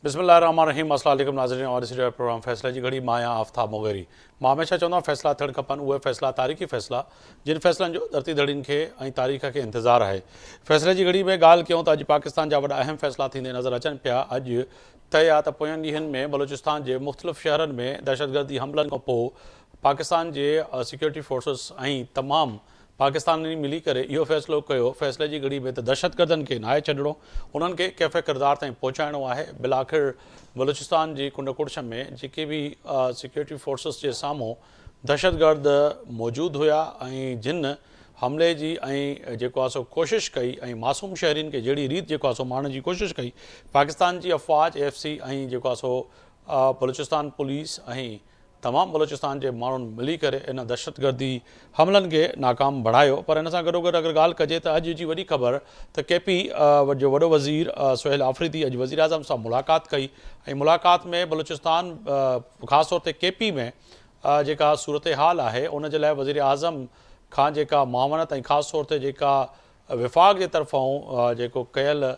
बिस्मिल्लाहिर्रहमानिर्रहीम। अस्सलाम वालेकुम नाज़रीन और इस प्रोग्राम फ़ैसला जी घड़ी मां आफ्ताब मोगरी। मां हमेशा चवंदो फ़ैसला थियणु खपनि, उहे फ़ैसला तारीख़ी फ़ैसला जिन फ़ैसलनि जो धरती धड़ियुनि खे ऐं तारीख़ खे इंतज़ारु आहे। फ़ैसले जी घड़ी में ॻाल्हि कयूं त अॼु पाकिस्तान जा वॾा अहम फ़ैसला थींदे नज़र अचनि पिया। अॼु तय आहे त पोयनि ॾींहंनि में बलूचिस्तान जे मुख़्तलिफ़ शहरनि में दहशतगर्दी हमलनि खां पोइ पाकिस्तान जे सिक्योरिटी फोर्सिस ऐं तमामु पाकिस्तानी मिली करे इहो फ़ैसिलो कयो फ़ैसिले जी घड़ी में त दहशतगर्दनि खे नाहे छॾिणो, उन्हनि खे कैफ़े किरदार ताईं पहुचाइणो आहे। बिलाखिर बलूचिस्तान जी कुंड कुड़िश में जेके बि सिक्योरिटी फोर्सिस जे साम्हूं दहशतगर्द मौजूदु हुया ऐं जिन हमले जी ऐं जेको आहे सो कोशिशि कई ऐं मासूम शहरीनि खे जहिड़ी रीति जेको आहे सो मारण जी कोशिशि कई, पाकिस्तान जी अफ़वाज AFC ऐं जेको आहे सो बलूचिस्तान पुलिस ऐं तमामु बलूचिस्तान जे माण्हुनि मिली करे इन दहशतगर्दी हमलनि खे नाकाम बणायो। पर इन सां गॾोगॾु अगरि ॻाल्हि कजे त अॼु जी वॾी ख़बर त KP जो वॾो वज़ीर सुहेल आफ़रीदी अॼु वज़ीर आज़म सां मुलाक़ात कई ऐं मुलाक़ात में बलूचिस्तान ख़ासि तौर ते KP में जेका सूरत हाल आहे उन जे लाइ वज़ीर आज़म खां जेका मावनत ऐं ख़ासि तौर ते जेका विफ़ाक़ जे तरफ़ां जेको कयल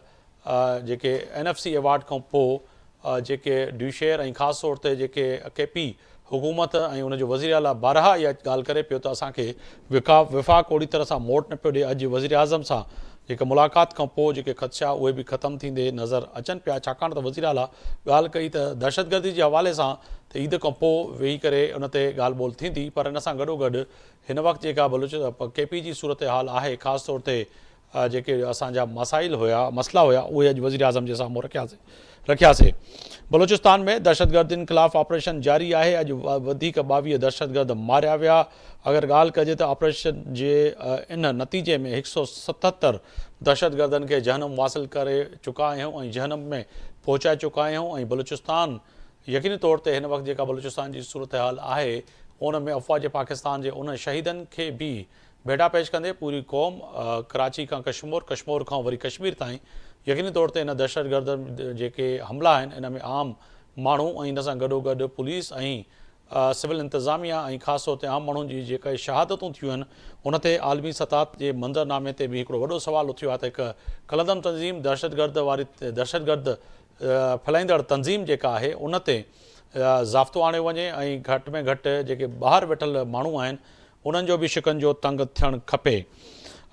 जेके NFC अवार्ड खां पोइ जेके ड्यूशेयर ऐं ख़ासि तौर ते जेके KP हुकूमत ऐं उनजो वज़ीर आला बारहा इहा ॻाल्हि करे पियो त असांखे विफ़ाक़ ओड़ी तरह सां मोट न पियो ॾिए। अॼु वज़ीर आज़म सां जेका मुलाक़ात खां पोइ जेके ख़दशा उहे बि ख़तमु थींदे नज़र अचनि पिया, छाकाणि त वज़ीर आला ॻाल्हि कई त दहशतगर्दी जे हवाले सां त ईद खां पोइ वेही करे उन ते ॻाल्हि ॿोल थींदी, पर इन सां गॾोगॾु हिन वक़्तु जेका KP जी सूरत हाल आहे ख़ासि तौर ते जेके असांजा मसइला हुया उहे अॼु वज़ीर आज़म जे साम्हूं रखियासीं। बलूचिस्तान में दहशतगर्दियुनि ख़िलाफ़ ऑपरेशन जारी आहे। अॼु वधीक 22 दहशतगर्द मारिया विया। अगरि ॻाल्हि कजे त ऑपरेशन जे इन नतीजे में 177 दहशतगर्दनि खे जहनम हासिलु करे चुका आहियूं ऐं जहनम में पहुचाए चुका आहियूं ऐं बलूचिस्तान यकीनी तौर ते हिन वक़्तु जेका बलूचिस्तान जी सूरत हाल आहे उन में अफ़वाज पाकिस्तान जे उन शहीदनि खे बि भेटा पेश कंदे पूरी क़ौम कराची खां कश्मीर खां वरी कश्मीर ताईं यकीनी तौर ते इन दहशतगर्द जेके हमला आहिनि इन में आम माण्हू ऐं इन सां गॾोगॾु पुलिस ऐं सिविल इंतिज़ामिया ऐं ख़ासि तौर ते आम माण्हुनि जी जेके शहादतूं थियूं आहिनि उन ते आलमी सतह जे मंज़रनामे ते बि हिकिड़ो वॾो सुवालु उथियो आहे त हिकु कलंदम तंज़ीम दहशतगर्द फैलाईंदड़ तंज़ीम जेका आहे उन ते ज़ाब्तो आणियो वञे ऐं घटि में घटि जेके ॿाहिरि वेठल माण्हू आहिनि उन्हनि जो बि शिकंजो तंग थियणु खपे।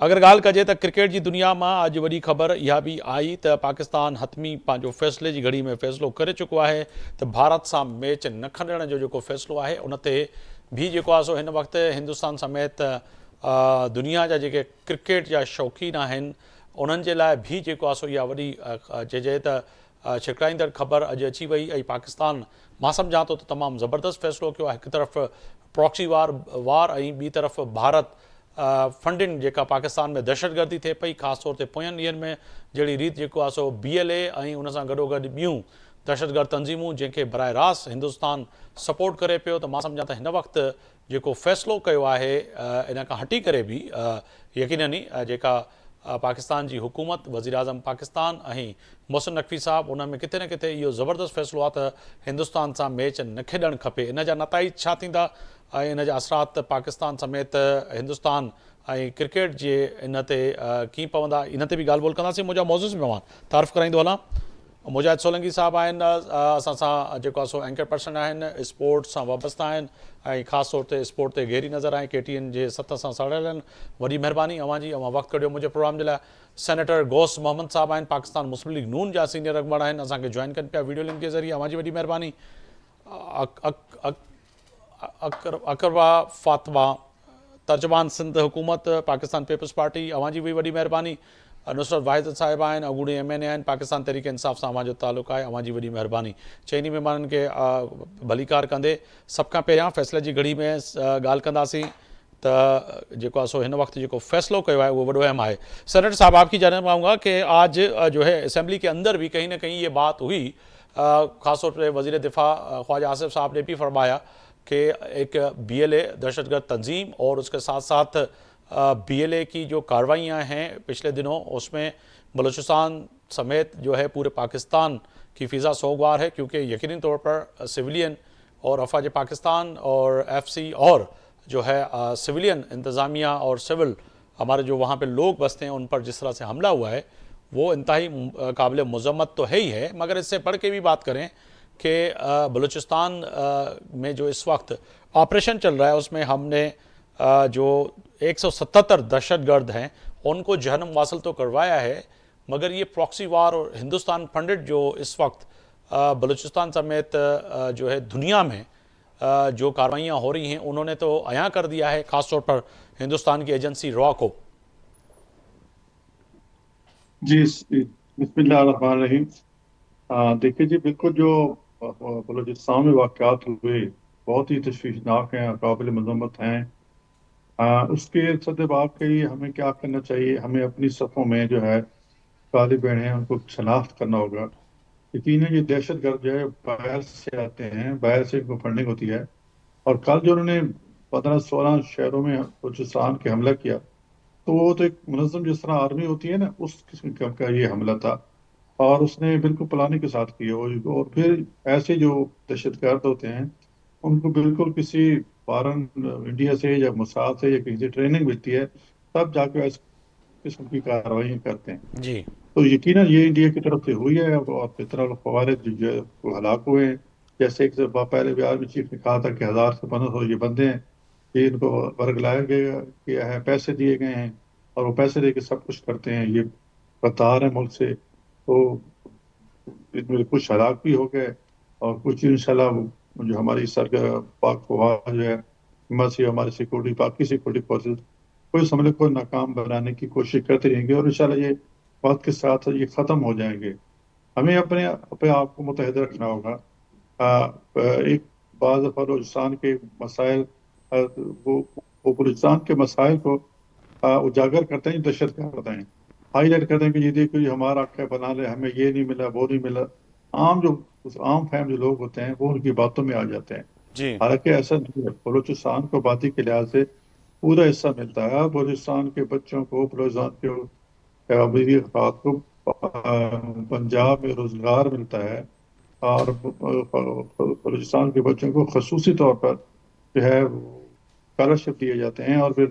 अगरि ॻाल्हि कजे त क्रिकेट जी दुनिया मां अॼु वॾी ख़बर इहा बि आई त पाकिस्तान हथमी पंहिंजो फ़ैसिले जी घड़ी में फ़ैसिलो करे चुको आहे त भारत सां मैच न खणण जो जेको फ़ैसिलो आहे उन ते बि जेको आहे सो हिन वक़्तु हिंदुस्तान समेत दुनिया जा जेके क्रिकेट जा शौक़ीन आहिनि उन्हनि जे लाइ बि जेको आहे सो इहा वॾी चइजे त छिकराईंदड़ ख़बर अॼु अची वई ऐं पाकिस्तान मां सम्झां थो त तमामु ज़बरदस्त फ़ैसिलो कयो आहे। हिकु तरफ़ प्रॉक्सी वार ऐं ॿी तरफ़ भारत फंडिंग जेका पाकिस्तान में दहशतगर्दी थिए पई, ख़ासि तौर ते पोयनि ॾींहंनि में जहिड़ी रीति जेको आहे सो BLA ऐं उन सां गॾोगॾु ॿियूं दहशतगर्द तंज़ीमूं जंहिंखे बराए रास्त हिंदुस्तान सपोर्ट करे पियो, त मां सम्झां त हिन वक़्तु जेको फ़ैसिलो कयो आहे इन खां हटी करे बि यकीनन ई जेका पाकिस्तान जी हुकूमत वज़ीर आज़म पाकिस्तान ऐं मोहसिन नक़वी साहब उन में किथे न किथे इहो ज़बरदस्त फ़ैसिलो आहे त हिंदुस्तान सां मैच न खेॾणु खपे। इन जा नताइज छा थींदा ऐं इन जा असरात पाकिस्तान समेत हिंदुस्तान ऐं क्रिकेट जे इन ते कीअं पवंदा, इन ते बि ॻाल्हि ॿोल कंदासीं। मुंहिंजा मौज़ूज़ महिमान तारीफ़ कराईंदो हलां, मुजाहिद सोलंकी साहब आहिनि, असां सां जेको आहे सो एंकर पर्सन आहिनि, स्पोर्ट्स सां वाबस्ता आहिनि ऐं ख़ासि तौर ते स्पोर्ट ते गहरी नज़र आहे, KTN जे सथ सां सड़ियल आहिनि। वॾी महिरबानी अवां जी, अवां वक़्तु कढियो मुंहिंजे प्रोग्राम जे लाइ। सेनेटर गौस मोहम्मद साहब आहिनि, पाकिस्तान मुस्लिम लीग नून जा सीनियर रगबड़ आहिनि, असांखे जॉइन कनि पिया वीडियो लिंक जे ज़रिए, अवां जी वॾी महिरबानी। अकरवा फातिमा तर्जुमान सिंध हुकूमत पाकिस्तान पीपल्स पार्टी, अवां जी बि वॾी महिरबानी। नुसरत वाहिद साहिब आहिनि, अॻूणी MNA आहिनि, पाकिस्तान तहरीक इंसाफ़ सां अवां जो तालुक़ु आहे, अवां जी वॾी महिरबानी। चइनी महिमाननि खे भलीकार कंदे सभ खां पहिरियां फ़ैसिले जी घड़ी में ॻाल्हि कंदासीं त जेको आहे सो हिन वक़्तु जेको फ़ैसिलो कयो आहे उहो वॾो अहम आहे। सेनेटर साहब, आपकी जानना चाहूँगा कि आज जो है असेंबली के अंदर भी कहीं ना कहीं ये बात हुई, ख़ासतौर पर वज़ीर दिफा ख्वाजा आसिफ साहब ने भी फरमाया कि एक BLA दहशतगर्द तंजीम और उसके साथ साथ BLA की जो कार्रवाइयाँ हैं पिछले दिनों उसमें बलूचिस्तान समेत जो है पूरे पाकिस्तान की फ़िज़ा सोगवार है, क्योंकि यकीनी तौर पर सिविलियन और अफ़वाज पाकिस्तान और FC और जो है सिविलियन इंतज़ामिया और सिविल हमारे जो वहाँ पे लोग बसते हैं उन पर जिस तरह से हमला हुआ है वो इंतहाई काबिल मज़म्मत तो है ही है, मगर इससे बढ़ के भी बात करें कि बलूचिस्तान में जो इस वक्त ऑपरेशन चल रहा है उसमें हमने जो 177 दहशतगर्द हैं उनको जहन्नम वासल तो करवाया है, मगर ये प्रॉक्सी वार और हिंदुस्तान फंडेड जो इस वक्त बलूचिस्तान समेत जो है दुनिया में जो कार्रवाइयाँ हो रही हैं उन्होंने तो अयां कर दिया है, ख़ासतौर पर हिंदुस्तान की एजेंसी रॉ को। जी बिस्मिल्लाहिर्रहमानिर्रहीम। देखिए जी, बिल्कुल जो बलूचिस्तान में वाक़यात हुए बहुत ही तशवीशनाक हैं, काबिल मज़म्मत हैं। उसके सद्देबाब के लिए हमें क्या करना चाहिए? हमें अपनी सफ़ों में जो है तालिब हैं उनको शनाख्त करना होगा। यकीनन ये दहशतगर्द जो है बाहर से आते हैं, बाहर से इनको फंडिंग होती है। और कल जो उन्होंने 15-16 शहरों में बलूचिस्तान के हमला किया, तो वो तो एक मुनज़्ज़म जिस तरह आर्मी होती है ना, उस किस्म का ये हमला था। और उसने बिल्कुल प्लानिंग के साथ किया। और फिर ऐसे जो दहशतगर्द होते हैं उनको बिल्कुल किसी फॉरेन, इंडिया से या मोसाद से या किसी से ट्रेनिंग मिलती है, तब जाके इस किस्म की कार्रवाई करते हैं। जी तो यकीनन ये इंडिया की तरफ से हुई है। और कितना फवारद जो हलाक हुए हैं, जैसे एक दफा पहले भी आर्मी चीफ ने कहा था कि 1000 से 1500 ये बंदे हैं, ये इनको वर्गलाया गया है, पैसे दिए गए हैं और वो पैसे दे के सब कुछ करते हैं, ये गद्दार है मुल्क से। तो इनमें कुछ हलाक भी हो गए और कुछ इंशाल्लाह जो हमारी पाक फौज जो है, हिम्मत से हमारी सिक्योरिटी, बाकी सिक्योरिटी फोर्सेज को इस हमले को नाकाम बनाने की कोशिश करते रहेंगे और इंशाल्लाह ये वक्त के साथ ये ख़त्म हो जाएंगे। हमें अपने अपने आप को मुतहद रखना होगा। एक बाज़ बलूचिस्तान के मसाइल, वो बलूचिस्तान के मसाइल को उजागर करते हैं, दहशत गर्द हैं, हाईलाइट करते हैं कि ये देखो ये हमारा हक है, बना ले, हमें ये नहीं मिला, वो नहीं मिला। आम जो उस आम फैम जो लोग होते हैं वो उनकी बातों में आ जाते हैं। जी हालांकि ऐसा नहीं है। बलूचिस्तान को आबादी के लिहाज से पूरा हिस्सा मिलता है। बलूचिस्तान के बच्चों को, बलूचिस्तान के अमीरी अफराद को पंजाब में रोजगार मिलता है। और बलूचिस्तान के बच्चों को खसूसी तौर पर जो है स्कॉलरशिप दिए जाते हैं। और फिर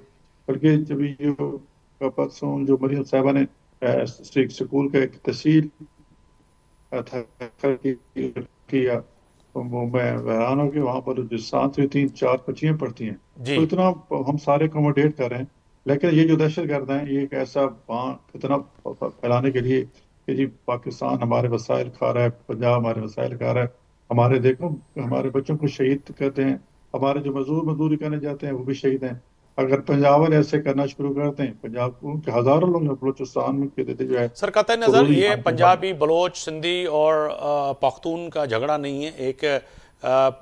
बल्कि जब ये जो परसों जो मरियम साहबा ने स्कूल का एक तहसील किया, तो मैं हैरान हो कि वहाँ पर राजस्थान से 3-4 बच्चियां पढ़ती हैं। तो जी इतना हम सारे अकोमोडेट कर रहे हैं। लेकिन ये जो दहशत गर्द हैं, ये एक ऐसा वहाँ इतना फैलाने के लिए कि जी पाकिस्तान हमारे वसाइल खा रहा है, पंजाब हमारे वसाइल खा रहा है, हमारे देखो हमारे बच्चों को शहीद करते हैं, हमारे जो मजदूरी करने जाते हैं वो भी शहीद हैं। अगर पंजाब वाले ऐसे करना शुरू करते हैं, पंजाब के हजारों लोग जो बलूचिस्तान में के देते जो है सर, कतई वो नज़र रोज ये यहाँ पंजाबी बलोच सिंधी और पख्तून का झगड़ा नहीं है, एक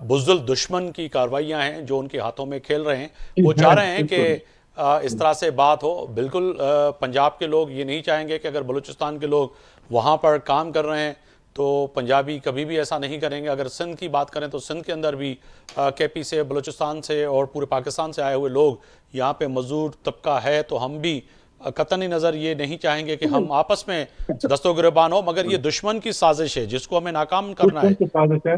बुज़दिल दुश्मन की कार्रवाइयाँ हैं जो उनके हाथों में खेल रहे हैं। वो है चाह रहे हैं कि बिल्कुल। इस तरह से बात हो। बिल्कुल पंजाब के लोग ये नहीं चाहेंगे कि अगर बलूचिस्तान के लोग वहाँ पर काम कर रहे हैं तो पंजाबी कभी भी ऐसा नहीं करेंगे। अगर सिंध की बात करें तो सिंध के अंदर भी केपी से, बलूचिस्तान से और पूरे पाकिस्तान से आए हुए लोग यहाँ पे मजदूर तबका है, तो हम भी कतई नज़र ये नहीं चाहेंगे कि हम आपस में दस्तों गिरबान हो, मगर ये दुश्मन की साजिश है जिसको हमें नाकाम करना दुश्मन है। की साजिश है।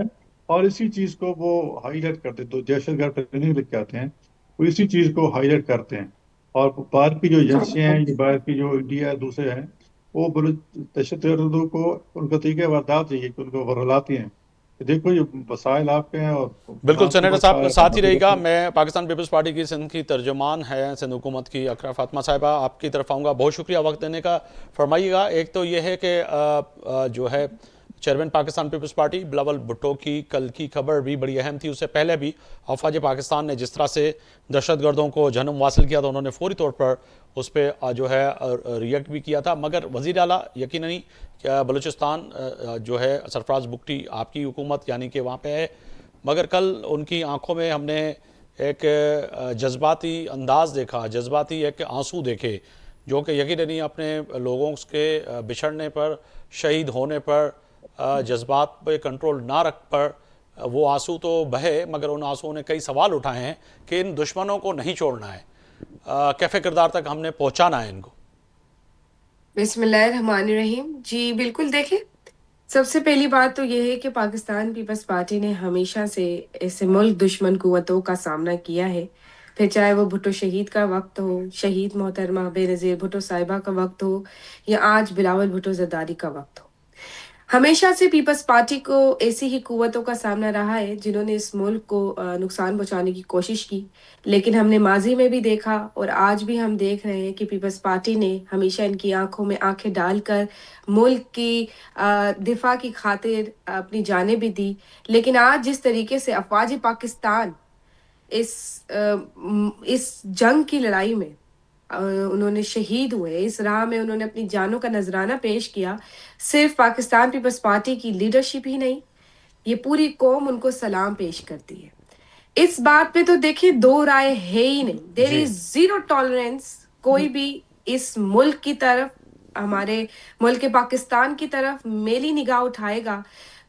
और इसी चीज को वो हाईलाइट करते, तो दहशतगर्द ट्रेनिंग लेके आते हैं, वो इसी चीज को हाईलाइट करते हैं। और बाहर की जो एजेंसियां हैं, ये बाहर की जो इंडिया है, दूसरे हैं, वो बड़े दहशतगर्दों को उनका तरीके वारदात चाहिए कि उनको वर्गलाती हैं कि देखो ये वसाइल आपके हैं और बिल्कुल फलां को सेनेटर साहब बख्शा है, साथ फलां ही को रहिएगा। बख्शा मैं पाकिस्तान पीपल्स पार्टी की सिंध की तर्जुमान है सिंध हुकूमत की अकरा फातिमा साहिबा, आपकी तरफ आऊँगा। बहुत शुक्रिया वक्त देने का। फरमाइएगा। एक तो ये है कि जो है चेयरमैन पाकिस्तान पीपल्स पार्टी बिलावल भुट्टो की कल की खबर भी बड़ी अहम थी। उससे पहले भी अफवाज पाकिस्तान ने जिस तरह से दहशत गर्दों को जन्म हासिल किया था, उन्होंने फौरी तौर पर उस पर जो है रिएक्ट भी किया था। मगर वज़ीर आला यकीननी बलूचिस्तान जो है सरफराज बुगटी आपकी हुकूमत यानी कि वहाँ पे है, मगर कल उनकी आंखों में हमने एक जज्बाती अंदाज देखा, जज्बाती एक आंसू देखे, जो कि यकीननी अपने लोगों के बिछड़ने पर, शहीद होने पर, जज्बात पे कंट्रोल ना रख पर वो आंसू तो बहे, मगर उन आंसुओं ने कई सवाल उठाए हैं कि इन दुश्मनों को नहीं छोड़ना है, कैफे किरदार तक हमने पहुंचाना है इनको। बिस्मिल्लाहिर्रहमानिर्रहीम। जी बिल्कुल, देखिए, सबसे पहली बात तो ये है कि पाकिस्तान पीपल्स पार्टी ने हमेशा से ऐसे मुल्क दुश्मन कुव्वतों का सामना किया है फिर चाहे वो भुट्टो शहीद का वक्त हो, शहीद मोहतरमा बेनज़ीर भुट्टो साहिबा का वक्त हो या आज बिलावल भुट्टो ज़रदारी का वक्त हो। हमेशा से पीपल्स पार्टी को ऐसी ही कुव्वतों का सामना रहा है जिन्होंने इस मुल्क को नुकसान पहुंचाने की कोशिश की। लेकिन हमने माजी में भी देखा और आज भी हम देख रहे हैं कि पीपल्स पार्टी ने हमेशा इनकी आंखों में आंखें डालकर मुल्क की दिफा की खातिर अपनी जानें भी दी। लेकिन आज जिस तरीके से अफवाज पाकिस्तान इस जंग की लड़ाई में उन्होंने शहीद हुए, इस राह में उन्होंने अपनी जानों का नजराना पेश किया। सिर्फ पाकिस्तान पीपल्स पार्टी की लीडरशिप ही नहीं, ये पूरी कौम उनको सलाम पेश करती है। इस बात पे तो देखिए दो राय है ही नहीं। देयर जी इज जीरो टॉलरेंस। कोई भी इस मुल्क की तरफ, हमारे मुल्क पाकिस्तान की तरफ मेली निगाह उठाएगा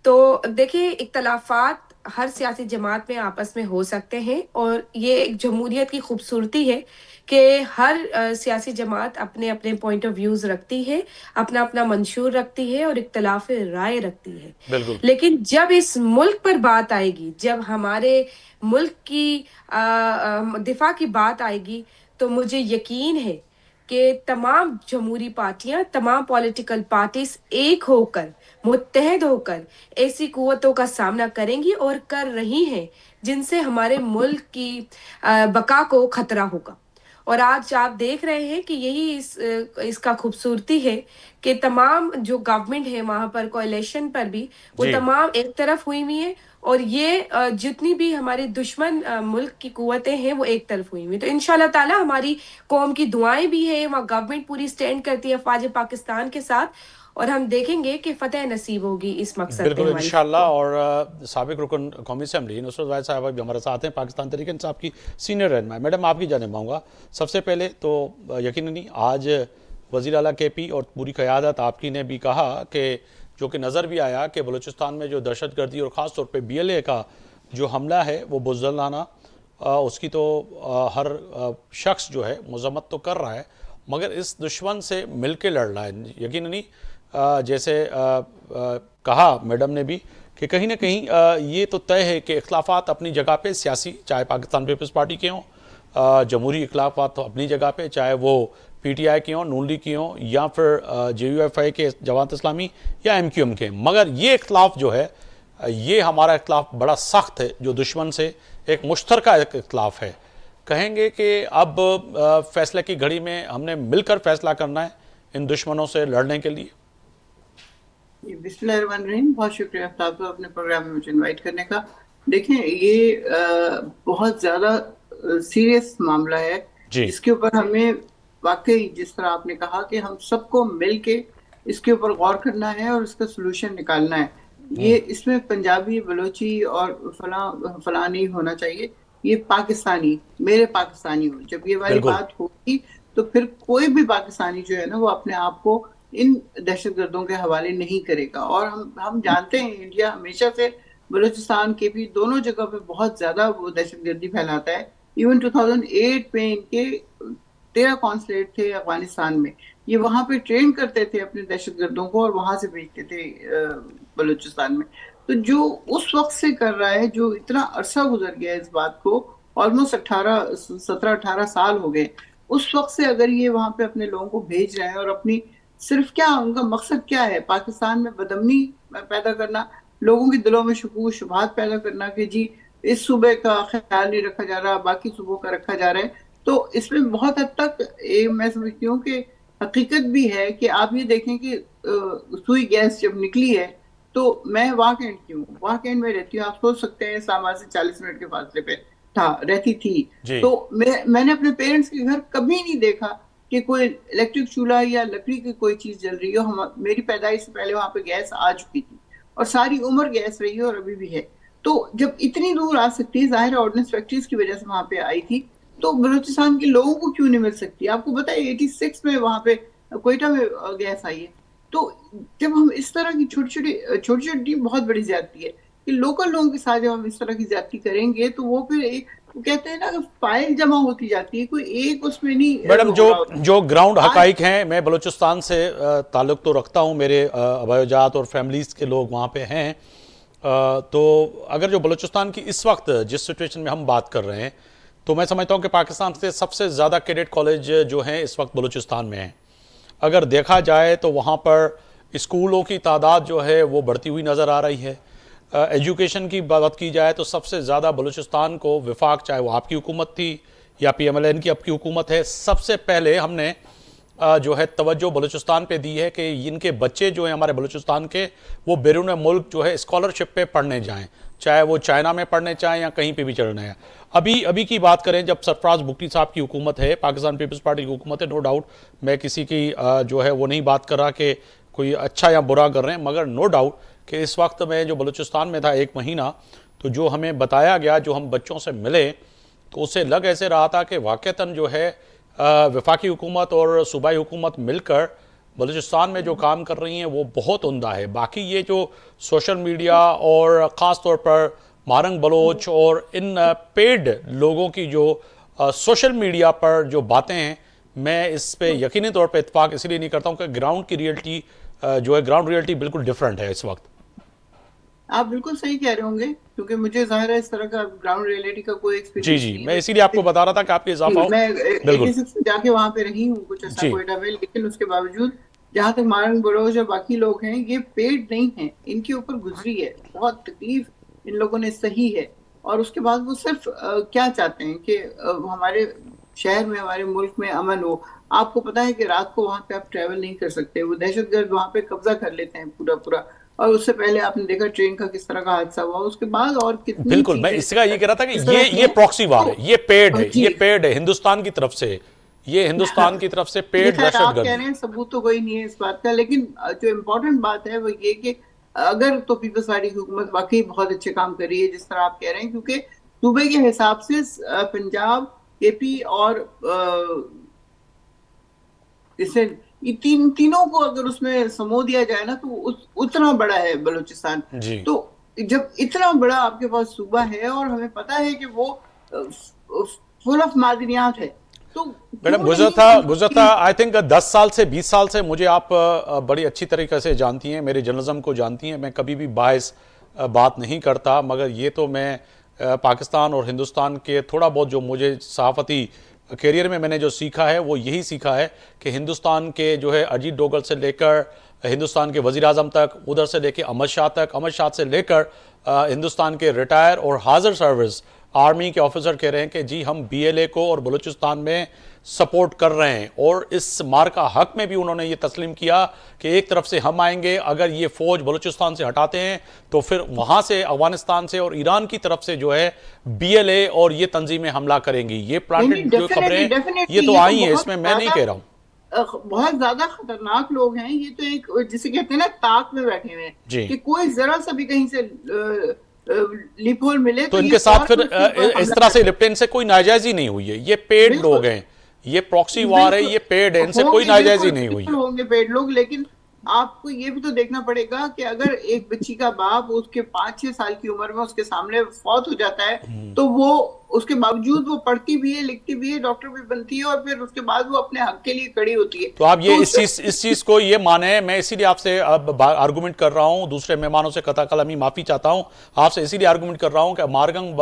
तो देखिए इख्तलाफात हर सियासी जमात में आपस में हो सकते हैं और ये एक जमहूरियत की खूबसूरती है कि हर सियासी जमात अपने अपने पॉइंट ऑफ व्यूज रखती है, अपना अपना मंशूर रखती है और इख्तलाफ राय रखती है। बिल्कुल। लेकिन जब इस मुल्क पर बात आएगी, जब हमारे मुल्क की दिफा की बात आएगी, तो मुझे यकीन है कि तमाम जमहूरी पार्टियां, तमाम पॉलिटिकल पार्टीज एक होकर, मुत्तहद होकर ऐसी कुव्वतों का सामना करेंगी और कर रही हैं जिनसे हमारे मुल्क की बका को खतरा होगा। और आज आप देख रहे हैं कि यही इसका खूबसूरती है कि तमाम जो गवर्नमेंट है वहां पर कोalition पर भी वो जी तमाम एक तरफ हुई हुई है और ये जितनी भी हमारे दुश्मन मुल्क की कुव्वतें हैं वो एक तरफ हुई हुई। तो इंशाल्लाह ताला हमारी कौम की दुआएं भी है, वहाँ गवर्नमेंट पूरी स्टैंड करती है अफवाज पाकिस्तान के साथ और हम देखेंगे कि फतेह नसीब होगी इस मकसद पे बिल्कुल हमारी इंशाल्लाह। को। और साबिक रुकन कौमी असम्बली नुसरत वाहिद साहब भी हमारे साथ हैं, पाकिस्तान तहरीक इंसाफ की सीनियर रहनुमा। मैडम आपकी जाने पाऊँगा सबसे पहले तो यकीनन आज वज़ीर आला KP और पूरी क़यादत आपकी ने भी कहा कि जो कि नज़र भी आया कि बलूचिस्तान में जो दहशतगर्दी और ख़ास तौर पे BLA का जो हमला है वो बुज़दिलाना, उसकी तो हर शख्स जो है मज़म्मत तो कर रहा है, मगर इस दुश्मन से मिल के लड़ रहा है। यकीननी जैसे कहा मैडम ने भी कि कहीं ना कहीं ये तो तय है कि इख्लाफात अपनी जगह पे सियासी, चाहे पाकिस्तान पीपल्स पार्टी के हों, जमहूरी इख्लाफात तो अपनी जगह पे, चाहे वो PTI की हों, नून लीग की हों या फिर JUFI के जमात इस्लामी या MQM के, मगर ये इख्लाफ जो है ये हमारा इख्लाफ बड़ा सख्त है जो दुश्मन से एक मुश्तरका एक इख्लाफ है। कहेंगे कि अब फैसले की घड़ी में हमने मिलकर फैसला करना है इन दुश्मनों से लड़ने के लिए। बिस्मिल्लाहिर्रहमानिर्रहीम। बहुत शुक्रिया आफ्ताब साहब अपने प्रोग्राम में मुझे इनवाइट करने का। देखें, ये बहुत ज़्यादा सीरियस मामला है जी जिसके ऊपर हमें वाकई, जिस तरह आपने कहा, कि हम सबको मिल के इसके ऊपर गौर करना है और इसका सोल्यूशन निकालना है। ये इसमें पंजाबी, बलोची और फलां नहीं होना चाहिए, ये पाकिस्तानी, मेरे पाकिस्तानी हो। जब ये वाली बिल्कुल बात होगी तो फिर कोई भी पाकिस्तानी जो है ना वो अपने आप को इन दहशतगर्दों के हवाले नहीं करेगा। और हम जानते हैं इंडिया हमेशा से बलूचिस्तान के भी दोनों जगह पे बहुत ज्यादा वो दहशतगर्दी फैलाता है। इवन 2008 में इनके 13 कॉन्सुलेट थे अफगानिस्तान में, ये वहां पे ट्रेन करते थे अपने दहशतगर्दों को और वहां से भेजते थे बलूचिस्तान में। तो जो उस वक्त से कर रहा है, जो इतना अरसा गुजर गया इस बात को, ऑलमोस्ट 17-18 साल हो गए, उस वक्त से अगर ये वहां पे अपने लोगों को भेज रहे हैं और अपनी सिर्फ क्या, उनका मकसद क्या है, पाकिस्तान में बदअमनी पैदा करना, लोगों के दिलों में शकूक शुबहात पैदा करना कि जी इस सूबे का ख्याल नहीं रखा जा रहा, बाकी सूबों का रखा जा रहा है। तो इसमें बहुत हद तक मैं समझती हूँ कि हकीकत भी है कि आप ये देखें कि सुई गैस जब निकली है तो मैं वाक एंड की हूँ, वाक एंड में रहती हूँ। आप सोच सकते हैं इस्लामाबाद से 40 मिनट के फासले पे रहती थी। तो मैंने अपने पेरेंट्स के घर कभी नहीं देखा कि कोई इलेक्ट्रिक चूल्हा या लकड़ी की कोई चीज जल रही हो। मेरी पैदाइश से पहले वहां पे गैस आ चुकी थी और सारी उम्र गैस रही है और अभी भी है। तो जब इतनी दूर आ सकती है, जाहिर है ऑर्डिनेंस फैक्ट्रीज की वजह से वहां पे आई थी, तो बलूचिस्तान के लोगों को क्यों नहीं मिल सकती? आपको पता है 86 में वहां पे कोयटा में गैस आई है। तो जब हम इस तरह की छोटी छोटी बहुत बड़ी ज्यादती है कि लोकल लोगों के साथ जब हम इस तरह की ज्यादती करेंगे तो वो फिर एक, कहते हैं ना, फाइल जमा होती जाती है, कोई एक उसमें नहीं। मैडम, जो ग्राउंड हकाइक हैं, मैं बलूचिस्तान से ताल्लुक़ तो रखता हूं, मेरे अबायोजात और फैमिलीज़ के लोग वहां पे हैं, तो अगर जो बलूचिस्तान की इस वक्त जिस सिचुएशन में हम बात कर रहे हैं, तो मैं समझता हूँ कि पाकिस्तान से सबसे ज़्यादा कैडेट कॉलेज जो हैं इस वक्त बलूचिस्तान में हैं। अगर देखा जाए तो वहाँ पर स्कूलों की तादाद जो है वो बढ़ती हुई नज़र आ रही है। एजुकेशन की बात की जाए तो सबसे ज़्यादा बलूचिस्तान को विफाक, चाहे वो आपकी हुकूमत थी या PMLN की अब की हुकूमत है, सबसे पहले हमने जो है तवज्जो बलूचिस्तान पे दी है कि इनके बच्चे जो हैं हमारे बलूचिस्तान के, वो बैरून मुल्क जो है स्कॉलरशिप पे पढ़ने जाएं, चाहे वो चाइना में पढ़ने चाहें या कहीं पे भी चढ़ने हैं। अभी की बात करें, जब सरफराज भुट्टी साहब की हुकूमत है, पाकिस्तान पीपल्स पार्टी की हुकूमत है, नो डाउट मैं किसी की जो है वो नहीं बात कर रहा कि कोई अच्छा या बुरा कर रहे हैं, मगर नो डाउट कि इस वक्त मैं जो बलूचिस्तान में था 1 महीना, तो जो हमें बताया गया, जो हम बच्चों से मिले, तो उससे लग ऐसे रहा था कि वाक़तन जो है वफाकी हुकूमत और सूबाई हुकूमत मिलकर बलूचिस्तान में जो काम कर रही हैं वो बहुत उम्दा है। बाकी ये जो सोशल मीडिया और ख़ास तौर पर मारंग बलोच और इन पेड लोगों की जो सोशल मीडिया पर जो बातें हैं, मैं इस पे यकीनी तौर पे इत्फाक इसलिए नहीं करता हूँ कि ग्राउंड की रियलिटी जो है, ग्राउंड रियलिटी बिल्कुल डिफरेंट है इस वक्त। आप बिल्कुल सही कह रहे होंगे, क्योंकि मुझे जाहिर है इस तरह का ग्राउंड रियलिटी का कोई जी एक्सपीरियंस जी, नहीं है। मैं इसीलिए आपको बता रहा था कि आपके इजाफा हो। मैं बिल्कुल 86 में जाके वहां पे रही हूँ कुछ ऐसा जी। कोयटा में, लेकिन उसके बावजूद जहां तक मारंग बलोच और बाकी लोग हैं, ये पेड नहीं है, इनके ऊपर गुजरी है, बहुत तकलीफ इन लोगों ने सही है। और उसके बाद वो सिर्फ क्या चाहते हैं कि हमारे शहर में, हमारे मुल्क में अमन हो। आपको पता है कि रात को वहां पे आप ट्रैवल नहीं कर सकते, वो दहशतगर्द वहां पे कब्जा कर लेते हैं पूरा पूरा। और उससे पहले आपने देखा ट्रेन का किस तरह का हादसा हुआ, उसके बाद और कितनी बिल्कुल, मैं चीजें इसका ये कह रहा था कि इस तरह की ये हैं। प्रॉक्सी वार है, ये पेड है, जी। ये पेड है हिंदुस्तान की तरफ से, ये हिंदुस्तान की तरफ से पेड खैर आप कह दहशतगर्द। रहे हैं सबूत तो कोई नहीं है इस बात का, लेकिन जो इम्पोर्टेंट बात है वो ये कि अगर तो पीपल्स पार्टी की हुकूमत वाकई बहुत अच्छे काम कर रही है जिस तरह आप कह रहे हैं, क्योंकि सूबे के हिसाब से पंजाब, KP और इससे ये तीनों को अगर उसमें समो दिया जाए ना, तो उतना बड़ा है बलूचिस्तान। जी। तो जब इतना बड़ा आपके पास सूबा है और हमें पता है कि वो फुल ऑफ मादनियात है, तो मैडम क्यों गुजरता आई थिंक 10 साल से 20 साल से मुझे आप बड़ी अच्छी तरीके से जानती हैं, मेरे जर्नलिज्म को जानती हैं। मैं कभी भी बायस बात नहीं करता, मगर ये तो मैं पाकिस्तान और हिंदुस्तान के थोड़ा बहुत जो मुझे सहाफ़ती कैरियर में मैंने जो सीखा है वो यही सीखा है कि हिंदुस्तान के जो है अजीत डोगल से लेकर हिंदुस्तान के वज़ीर आज़म तक, उधर से लेकर अमित शाह तक, अमित शाह से लेकर हिंदुस्तान के रिटायर और हाजिर सर्विस आर्मी के ऑफिसर कह रहे हैं कि जी हम BLA को और बलूचिस्तान में सपोर्ट कर रहे हैं। और इस मार का हक में भी उन्होंने ये तस्लीम किया कि एक तरफ से हम आएंगे, अगर ये फ़ौज बलूचिस्तान से हटाते हैं तो फिर वहाँ से अफगानिस्तान से और ईरान की तरफ से जो है BLA और ये तंजीमें हमला करेंगी। ये प्लांटेड जो खबरें ये तो आई हैं, इसमें मैं नहीं कह रहा हूँ। बहुत ज्यादा खतरनाक लोग हैं ये, तो एक जिसे कहते हैं ना ताक में बैठे हुए हैं कि कोई जरा सा भी कहीं से लिपहोल मिले तो इनके साथ फिर इस तरह से लिप्टन से कोई नाजायजी नहीं हुई है। ये पेड लोग हैं, ये प्रॉक्सी वार है, ये पेड है, इनसे कोई नाजायजी नहीं हुई। होंगे पेड लोग, लेकिन आपको ये भी तो देखना पड़ेगा कि अगर एक बच्ची का बाप उसके 5-6 साल की उम्र में उसके सामने फौत हो जाता है, तो वो उसके बावजूद वो पढ़ती भी है, लिखती भी है, डॉक्टर भी बनती है, और फिर उसके बाद वो अपने हक के लिए खड़ी होती है। तो आप ये इस चीज को ये माने, मैं इसीलिए आपसे अब आर्गुमेंट कर रहा हूं, दूसरे मेहमानों से कथा कलामी माफी चाहता हूं, आपसे इसीलिए आर्गुमेंट कर रहा हूं कि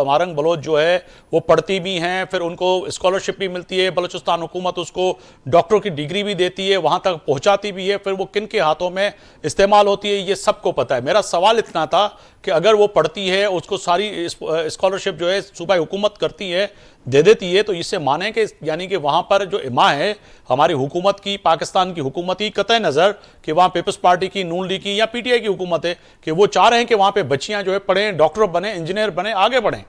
मारंग बलोच जो है वो पढ़ती भी हैं, फिर उनको स्कॉलरशिप भी मिलती है, बलूचिस्तान हुकूमत उसको डॉक्टर की डिग्री भी देती है, वहां तक पहुंचाती भी है, फिर वो किन के हाथों में इस्तेमाल होती है ये सबको पता है। मेरा सवाल इतना था कि अगर वो पढ़ती है, उसको सारी स्कॉलरशिप जो है सूबाई हुकूमत करती है, दे देती है, तो इससे माने कि यानी कि वहाँ पर जो इमा है हमारी हुकूमत की, पाकिस्तान की हुकूमत की, कतई नज़र कि वहाँ पीपल्स पार्टी की, नून लीग की या PTI की हुकूमत है, कि वो चाह रहे हैं कि वहाँ पे बच्चियाँ जो है पढ़ें, डॉक्टर बने, इंजीनियर बने, आगे बढ़ें।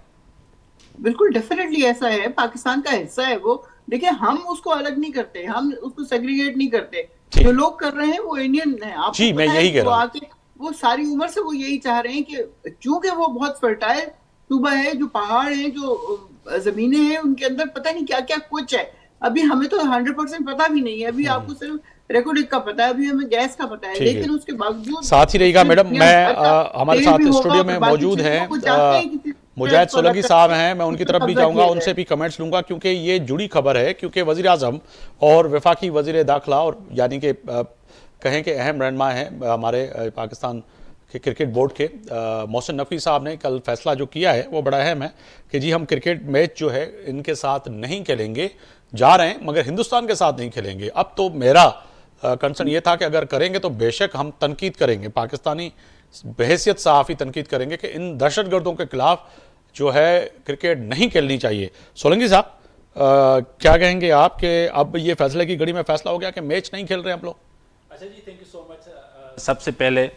बिल्कुल डेफिनेटली ऐसा है, पाकिस्तान का हिस्सा है वो। देखिए हम उसको अलग नहीं करते, हम उसको सेग्रीगेट नहीं करते, जो लोग कर रहे हैं वो इंडियन है। जी मैं यही कह रहा हूँ, वो सारी उम्र से वो यही चाह रहे हैं कि चूंकि वो बहुत फर्टाइल सूबा है, जो पहाड़ है, जो जमीनें हैं, उनके अंदर पता नहीं क्या क्या कुछ है। अभी हमें तो 100% पता भी नहीं है, अभी आपको सिर्फ रिकॉर्डिंग का पता है, अभी हमें गैस का पता है, लेकिन उसके बावजूद साथ ही रहेगा मैडम, मैं हमारे साथ स्टूडियो में मौजूद हैं मुजाहिद सोलंकी साहब हैं, मैं उनकी तरफ भी जाऊंगा, उनसे भी कमेंट्स लूंगा, क्योंकि ये जुड़ी खबर है, क्योंकि वजीर आजम और वफाकी वजीर दाखिला और यानी कि कहें कि अहम रहनुमा हैं हमारे पाकिस्तान कि क्रिकेट बोर्ड के मोहसिन नकवी साहब ने कल फैसला जो किया है वो बड़ा अहम है कि जी हम क्रिकेट मैच जो है इनके साथ नहीं खेलेंगे, जा रहे हैं मगर हिंदुस्तान के साथ नहीं खेलेंगे। अब तो मेरा कंसर्न ये था कि अगर करेंगे तो बेशक हम तनकीद करेंगे, पाकिस्तानी बहैसियत सहाफ़ी तनकीद करेंगे कि इन दहशतगर्दों के खिलाफ जो है क्रिकेट नहीं खेलनी चाहिए। सोलंकी साहब क्या कहेंगे आप कि अब ये फैसले की घड़ी में फैसला हो गया कि मैच नहीं खेल रहे हम लोग? अच्छा जी, थैंक यू सो मच। सबसे पहले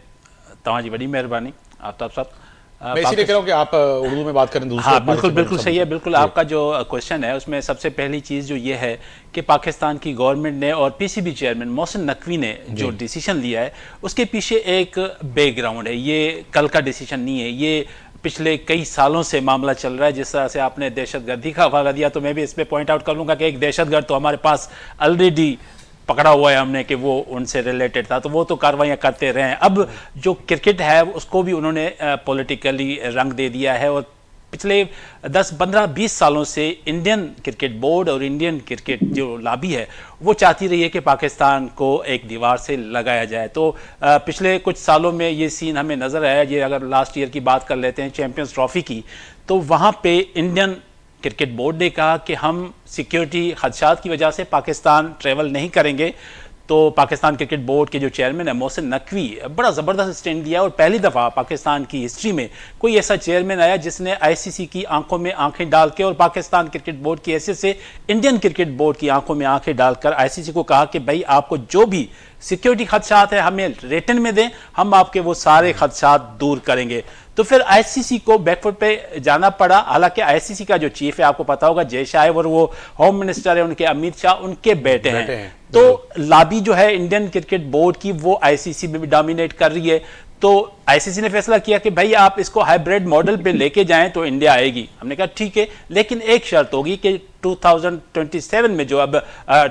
तव्हांजी वॾी महिरबानी आफ्ताब साहब। मैं इसीलिए कह रहा हूँ कि आप उर्दू में बात करें। हाँ बिल्कुल बिल्कुल सही है। बिल्कुल आपका जो क्वेश्चन है उसमें सबसे पहली चीज़ जो ये है कि पाकिस्तान की गवर्नमेंट ने और पीसीबी चेयरमैन मोहसिन नकवी ने जो डिसीजन लिया है उसके पीछे एक बैकग्राउंड है। ये कल का डिसीजन नहीं है, ये पिछले कई सालों से मामला चल रहा है। जिस तरह से आपने दहशतगर्दी का हवाला दिया तो मैं भी इस पर पॉइंट आउट कर लूँगा कि एक दहशतगर्द तो हमारे पास ऑलरेडी पकड़ा हुआ है हमने कि वो उनसे रिलेटेड था, तो वो तो कार्रवाइयाँ करते रहे हैं। अब जो क्रिकेट है उसको भी उन्होंने पॉलिटिकली रंग दे दिया है और पिछले 10, 15, 20 सालों से इंडियन क्रिकेट बोर्ड और इंडियन क्रिकेट जो लॉबी है वो चाहती रही है कि पाकिस्तान को एक दीवार से लगाया जाए। तो पिछले कुछ सालों में ये सीन हमें नज़र आया। ये अगर लास्ट ईयर की बात कर लेते हैं चैंपियंस ट्रॉफी की, तो वहाँ पे इंडियन क्रिकेट बोर्ड ने कहा कि हम सिक्योरिटी खदशात की वजह से पाकिस्तान ट्रैवल नहीं करेंगे। तो पाकिस्तान क्रिकेट बोर्ड के जो चेयरमैन है मोहसिन नकवी बड़ा ज़बरदस्त स्टैंड दिया और पहली दफ़ा पाकिस्तान की हिस्ट्री में कोई ऐसा चेयरमैन आया जिसने आईसीसी की आंखों में आंखें डाल के और पाकिस्तान क्रिकेट बोर्ड की हैसियत से इंडियन क्रिकेट बोर्ड की आंखों में आंखें डालकर आईसीसी को कहा कि भाई आपको जो भी सिक्योरिटी खदशात है हमें रिटर्न में दें, हम आपके वो सारे खदशात दूर करेंगे। तो फिर आईसीसी को बैकफुट पे जाना पड़ा। हालांकि आईसीसी का जो चीफ है आपको पता होगा जय शाह और वो होम मिनिस्टर है उनके अमित शाह, उनके बेटे हैं। तो लॉबी जो है इंडियन क्रिकेट बोर्ड की वो आईसीसी में भी डोमिनेट कर रही है। तो आईसीसी ने फैसला किया कि भाई आप इसको हाइब्रिड मॉडल पे लेके जाएं तो इंडिया आएगी। हमने कहा ठीक है, लेकिन एक शर्त होगी कि 2027 में जो अब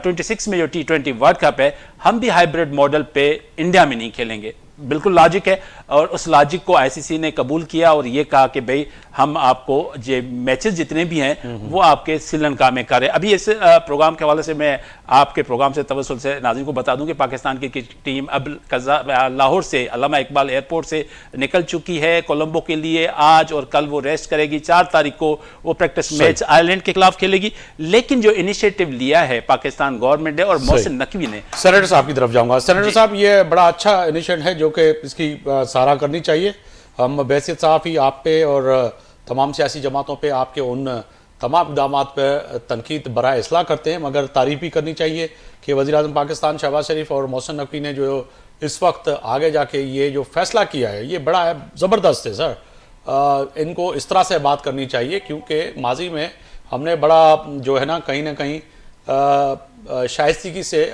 26 में जो T20 वर्ल्ड कप है हम भी हाइब्रिड मॉडल पे इंडिया में नहीं खेलेंगे। बिल्कुल लॉजिक है और उस लॉजिक को आईसीसी ने कबूल किया और ये कहा कि भाई हम आपको जो मैचेस जितने भी हैं वो आपके श्रीलंका में करें। अभी इस प्रोग्राम के हवाले से मैं आपके प्रोग्राम से तवज्जुल से नाज़रीन को बता दूं कि पाकिस्तान की टीम अब लाहौर से अल्लामा इकबाल एयरपोर्ट से निकल चुकी है कोलंबो के लिए। आज और कल वो रेस्ट करेगी। 4 तारीख को वो प्रैक्टिस मैच आयरलैंड के खिलाफ खेलेगी। लेकिन जो इनिशिएटिव लिया है पाकिस्तान गवर्नमेंट ने और मोहसिन नकवी ने। सेनेटर साहब की तरफ जाऊंगा। सेनेटर साहब ये बड़ा अच्छा इनिशिएटिव है जो कि इसकी सराहना करनी चाहिए। हम बैसियत सहाफ़ी आप पे और तमाम सियासी जमातों पे आपके उन तमाम इक़दामात पर तनकीद बराए इस्लाह करते हैं, मगर तारीफ़ भी करनी चाहिए कि वज़ीर-ए-आज़म पाकिस्तान शहबाज शरीफ और मोहसिन नकवी ने जो इस वक्त आगे जाके ये जो फ़ैसला किया है ये बड़ा ज़बरदस्त है सर। इनको इस तरह से बात करनी चाहिए क्योंकि माजी में हमने बड़ा जो है ना कहीं शाइस्तगी से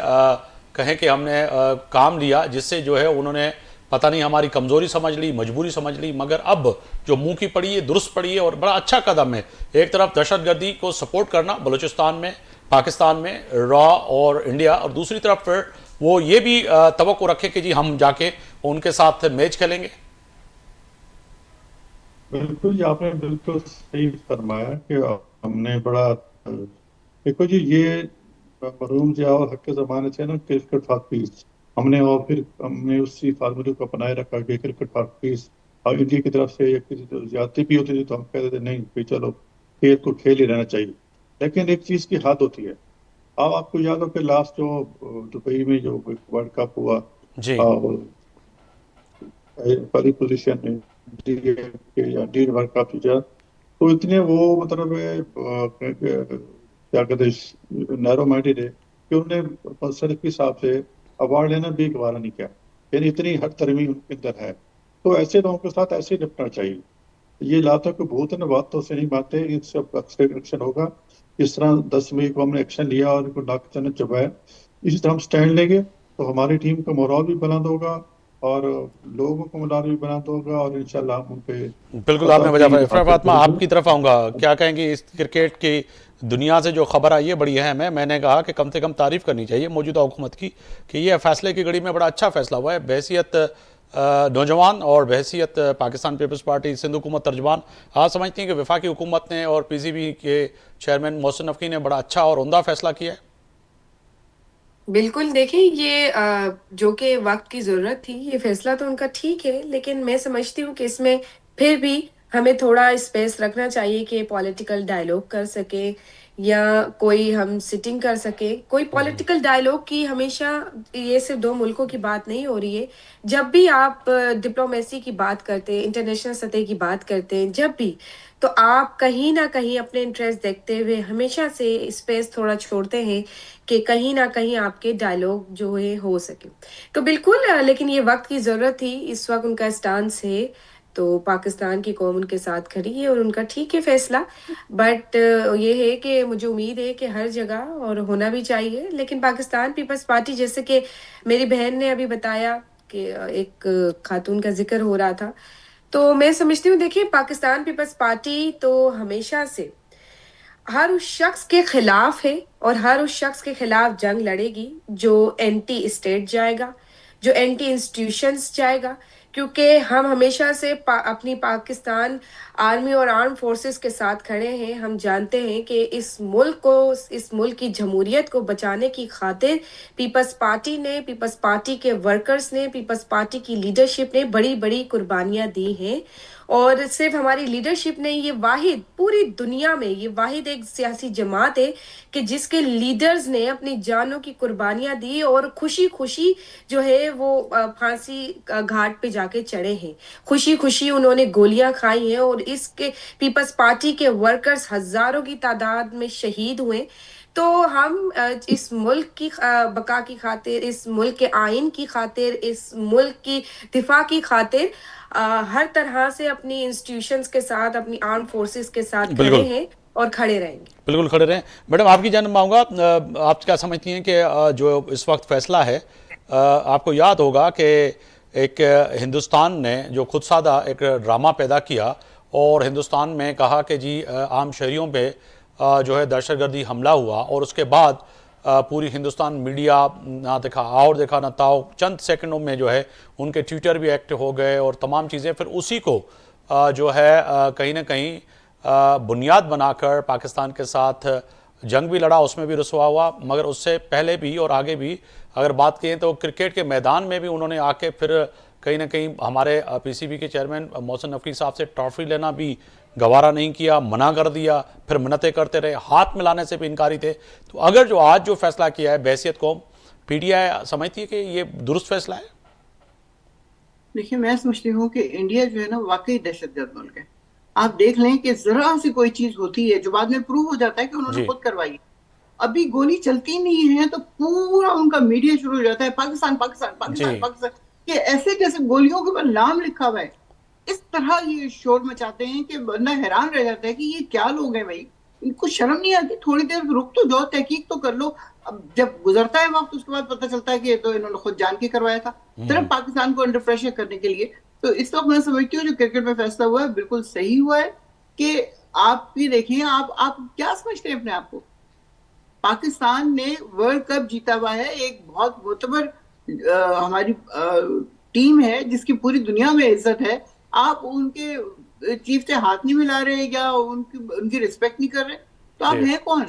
कहें कि हमने काम लिया जिससे जो है उन्होंने पता नहीं हमारी कमज़ोरी समझ ली, मजबूरी समझ ली, मगर अब जो मुंह की पड़ी है दुरुस्त पड़ी है और बड़ा अच्छा कदम है। एक तरफ दहशतगर्दी को सपोर्ट करना बलूचिस्तान में, पाकिस्तान में रॉ और इंडिया, और दूसरी तरफ फिर वो ये भी तवक्को रखे कि जी हम जाके उनके साथ मैच खेलेंगे। बिल्कुल, आपने बिल्कुल सही फरमाया कि हमने बड़ा देखो जी ये मरूम जिया हक के ज़माने से ना क्रिकेट फॉर पीस हमने और फिर हमने उसी फार्मूले को अपनाए रखा कि क्रिकेट फॉर पीस। और इंडिया की तरफ से किसी ज्यादती भी होती थी तो हम कहते थे नहीं भाई चलो खेल को खेल ही रहना चाहिए, लेकिन एक चीज़ की हद होती है। अब आपको याद हो कि लास्ट जो दुबई में जो वर्ल्ड कप हुआ जी, पहली पोजीशन में डी वर्ल्ड कप जीता, तो इतने वो मतलब क्या कहते हैं नैरो माइंडेड है कि उन्होंने मसरफ के हिसाब से अवार्ड लेना भी गवारा नहीं किया। यानी इतनी हर तरमी उनके अंदर है। तो ऐसे लोगों के साथ ऐसे निपटना चाहिए। ये लाता को भूत न बात तो से नहीं बातें, इससे एक्शन होगा। इस तरह 10 मई को हमने एक्शन लिया और इनको नाक चने चबाया, इसी तरह हम स्टैंड लेंगे तो हमारी टीम का मोराल भी बुलंद होगा और लोगों को मोराल भी बुलंद होगा और इंशाल्लाह हम उन पे बिल्कुल आपने वजह। इफ़रात फातिमा आपकी तरफ आऊँगा, क्या कहेंगे इस क्रिकेट की दुनिया से जो खबर आई है बड़ी अहम है। मैंने कहा कि कम से कम तारीफ़ करनी चाहिए मौजूदा हुकूमत की कि ये फ़ैसले की घड़ी में बड़ा अच्छा फ़ैसला हुआ है। बहैसियत नौजवान और बहैसियत पाकिस्तान पीपल्स पार्टी सिंध हुकूमत तर्जमान, आप समझती हैं कि वफाकी हुकूमत ने और पीसीबी के चेयरमैन मोहसिन नकवी ने बड़ा अच्छा और उम्दा फ़ैसला किया है? बिल्कुल, आपने बिल्कुल सही फरमाया कि हमने बड़ा एक वो जो पहली पोजीशन में डी वर्ल्ड कप हुआ पहली पोजीशन में बिल्कुल, देखिए ये जो कि वक़्त की ज़रूरत थी, ये फ़ैसला तो उनका ठीक है, लेकिन मैं समझती हूँ कि इसमें फिर भी हमें थोड़ा स्पेस रखना चाहिए कि पॉलिटिकल डायलॉग कर सकें या कोई हम सिटिंग कर सकें। कोई पॉलिटिकल डायलॉग की हमेशा ये सिर्फ़ 2 मुल्कों की बात नहीं हो रही है। जब भी आप डिप्लोमेसी की बात करते हैं, इंटरनेशनल सतह की बात करते हैं, जब भी, तो आप कहीं न कहीं अपने इंटरेस्ट देखते हुए हमेशा से स्पेस थोड़ा छोड़ते हैं कि कहीं न कहीं आपके डायलॉग जो है हो सके। तो बिल्कुल लेकिन ये वक़्त की ज़रूरत थी, इस वक़्त उनका स्टांस है, तो पाकिस्तान की कौम उनके साथ खड़ी है और उनका ठीक है फ़ैसला। बट ये है कि मुझे उम्मीद है कि हर जगह और होना भी चाहिए, लेकिन पाकिस्तान पीपल्स पार्टी जैसे कि मेरी बहन ने अभी बताया कि एक खातून का ज़िक्र हो रहा था, तो मैं समझती हूँ देखिए पाकिस्तान पीपल्स पार्टी तो हमेशा से हर उस शख्स के खिलाफ है और हर उस शख्स के खिलाफ जंग लड़ेगी जो एंटी स्टेट जाएगा, जो एंटी इंस्टीट्यूशंस जाएगा, क्योंकि हम हमेशा से अपनी पाकिस्तान आर्मी और आर्म फोर्सेस के साथ खड़े हैं। हम जानते हैं कि इस मुल्क की जमहूरियत को बचाने की खातिर पीपल्स पार्टी ने, पीपल्स पार्टी के वर्कर्स ने, पीपल्स पार्टी की लीडरशिप ने बड़ी-बड़ी कुर्बानियाँ दी हैं और सिर्फ हमारी लीडरशिप नहीं, ये वाहिद पूरी दुनिया में ये वाहिद एक सियासी जमात है कि जिसके लीडर्स ने अपनी जानों की कुर्बानियाँ दी और खुशी-खुशी जो है वो फांसी घाट पे जाके चढ़े हैं। खुशी-खुशी उन्होंने गोलियाँ खाई हैं और इसके पीपल्स पार्टी के वर्कर्स हज़ारों की तादाद में शहीद हुए। तो हम इस मुल्क की बका की खातिर, इस मुल्क के आइन की खातिर, इस मुल्क की दिफा की खातिर हर तरह से अपनी इंस्टीट्यूशंस के साथ, अपनी आर्म फोर्सेस के साथ खड़े बिल्कुल, हैं और खड़े रहेंगे। बिल्कुल खड़े रहें। मैडम आपकी जानना चाहूँगा, आप क्या समझती हैं कि जो इस वक्त फैसला है, आपको याद होगा कि एक हिंदुस्तान ने जो खुद सादा एक ड्रामा पैदा किया और हिंदुस्तान में कहा कि जी आम शहरियों पे जो है दहशतगर्दी हमला हुआ और उसके बाद पूरी हिंदुस्तान मीडिया ना देखा और देखा ना ताओ, चंद सेकंडों में जो है उनके ट्विटर भी एक्टिव हो गए और तमाम चीज़ें, फिर उसी को जो है कहीं ना कहीं बुनियाद बनाकर पाकिस्तान के साथ जंग भी लड़ा, उसमें भी रुसवा हुआ। मगर उससे पहले भी और आगे भी अगर बात करें तो क्रिकेट के मैदान में भी उन्होंने आके फिर कहीं ना कहीं हमारे पीसीबी के चेयरमैन मोहसिन नकवी साहब से ट्रॉफी लेना भी गवारा नहीं किया, मना कर दिया, फिर मिन्नतें करते रहे, हाथ मिलाने से भी इनकारी थे। तो अगर जो आज जो फैसला किया है बहैसियत कौम, पीटीआई समझती है कि ये दुरुस्त फैसला है? देखिए, मैं समझती हूँ कि इंडिया जो है ना वाकई दहशतगर्द मुल्क है। आप देख लें कि जरा सी कोई चीज होती है जो बाद में प्रूव हो जाता है कि उन्होंने जी खुद करवाई। अभी गोली चलती नहीं है तो पूरा उनका मीडिया शुरू हो जाता है, पाकिस्तान पाकिस्तान पाकिस्तान जी पाकिस्तान, ये ऐसे जैसे गोलियों के ऊपर नाम लिखा हुआ है। इस तरह ये शोर मचाते हैं कि बंदा हैरान रह जाता है कि ये क्या लोग हैं भाई, इनको शर्म नहीं आती? थोड़ी देर रुक तो जाओ, तहकीक तो कर लो। अब जब गुजरता है वक्त उसके बाद पता चलता है कि ये तो इन्होंने खुद जान के करवाया था, सिर्फ पाकिस्तान को अंडर प्रेशर करने के लिए। तो इस वक्त मैं समझती हूँ जो क्रिकेट में फैसला हुआ है बिल्कुल सही हुआ है कि आप भी देखिए, आप क्या समझते हैं अपने आप को? पाकिस्तान ने वर्ल्ड कप जीता हुआ है, एक बहुत मोतबर हमारी टीम है जिसकी पूरी दुनिया में इज्जत है। आप उनके चीफ से हाथ नहीं मिला रहे या उनकी रिस्पेक्ट नहीं कर रहे, तो आप जी हैं कौन?